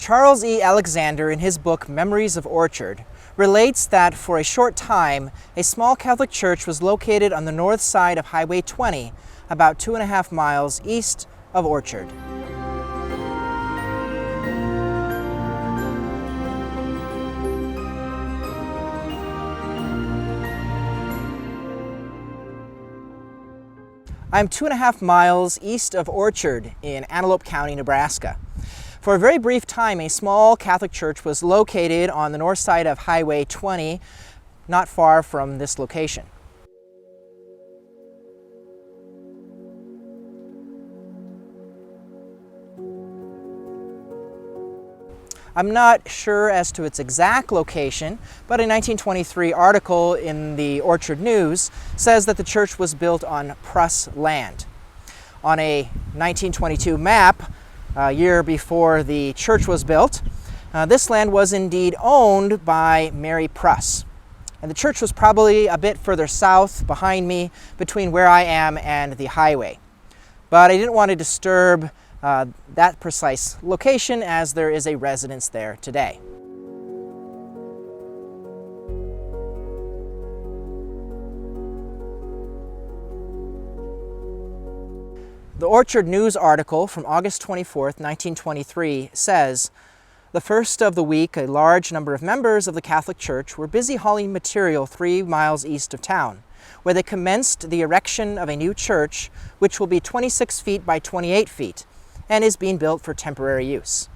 Charles E. Alexander, in his book Memories of Orchard, relates that for a short time, a small Catholic church was located on the north side of Highway 20, about 2.5 miles east of Orchard. I'm 2.5 miles east of Orchard in Antelope County, Nebraska. For a very brief time, a small Catholic church was located on the north side of Highway 20, not far from this location. I'm not sure as to its exact location, but a 1923 article in the Orchard News says that the church was built on Pruss land. On a 1922 map, a year before the church was built, this land was indeed owned by Mary Pruss. And the church was probably a bit further south behind me, between where I am and the highway. But I didn't want to disturb that precise location, as there is a residence there today. The Orchard News article from August 24th, 1923 says, "The first of the week, a large number of members of the Catholic Church were busy hauling material 3 miles east of town, where they commenced the erection of a new church, which will be 26 feet by 28 feet, and is being built for temporary use."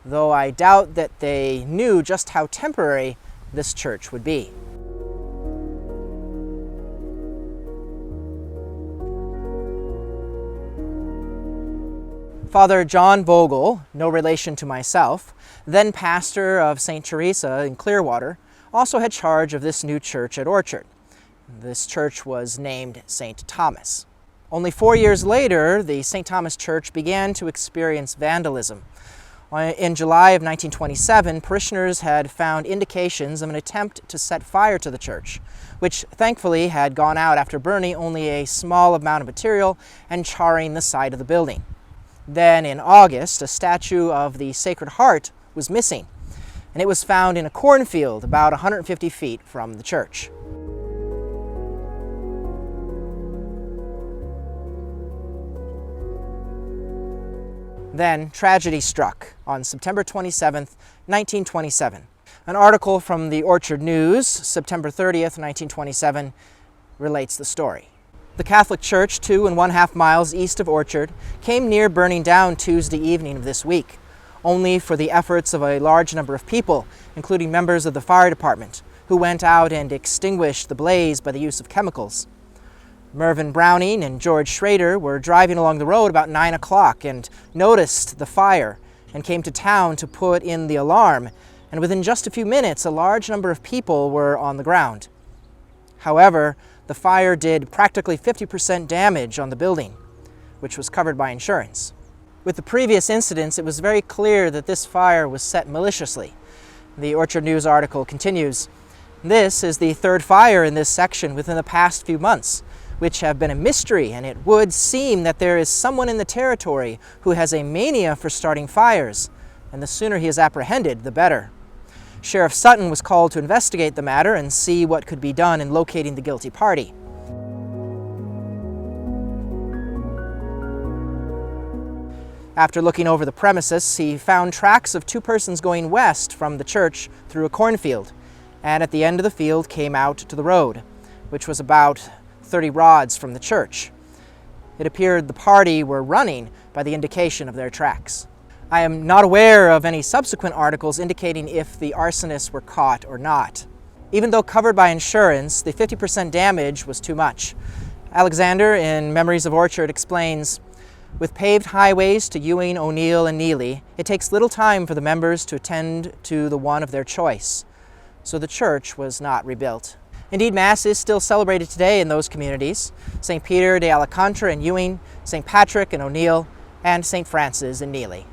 Though I doubt that they knew just how temporary this church would be. Father John Vogel, no relation to myself, then pastor of St. Teresa in Clearwater, also had charge of this new church at Orchard. This church was named St. Thomas. Only 4 years later, the St. Thomas Church began to experience vandalism. In July of 1927, parishioners had found indications of an attempt to set fire to the church, which thankfully had gone out after burning only a small amount of material and charring the side of the building. Then in August, a statue of the Sacred Heart was missing, and it was found in a cornfield about 150 feet from the church. Then tragedy struck on September 27, 1927. An article from the Orchard News, September 30th, 1927, relates the story. The Catholic Church, 2.5 miles east of Orchard, came near burning down Tuesday evening of this week, only for the efforts of a large number of people, including members of the fire department, who went out and extinguished the blaze by the use of chemicals. Mervyn Browning and George Schrader were driving along the road about 9 o'clock and noticed the fire and came to town to put in the alarm, and within just a few minutes a large number of people were on the ground. However, the fire did practically 50% damage on the building, which was covered by insurance. With the previous incidents, it was very clear that this fire was set maliciously. The Orchard News article continues, "This is the third fire in this section within the past few months, which have been a mystery, and it would seem that there is someone in the territory who has a mania for starting fires, and the sooner he is apprehended, the better." Sheriff Sutton was called to investigate the matter and see what could be done in locating the guilty party. After looking over the premises, he found tracks of 2 persons going west from the church through a cornfield, and at the end of the field came out to the road, which was about 30 rods from the church. It appeared the party were running by the indication of their tracks. I am not aware of any subsequent articles indicating if the arsonists were caught or not. Even though covered by insurance, the 50% damage was too much. Alexander, in Memories of Orchard, explains, "With paved highways to Ewing, O'Neill, and Neely, it takes little time for the members to attend to the one of their choice. So the church was not rebuilt." Indeed, Mass is still celebrated today in those communities: St. Peter de Alcantara in Ewing, St. Patrick in O'Neill, and St. Francis in Neely.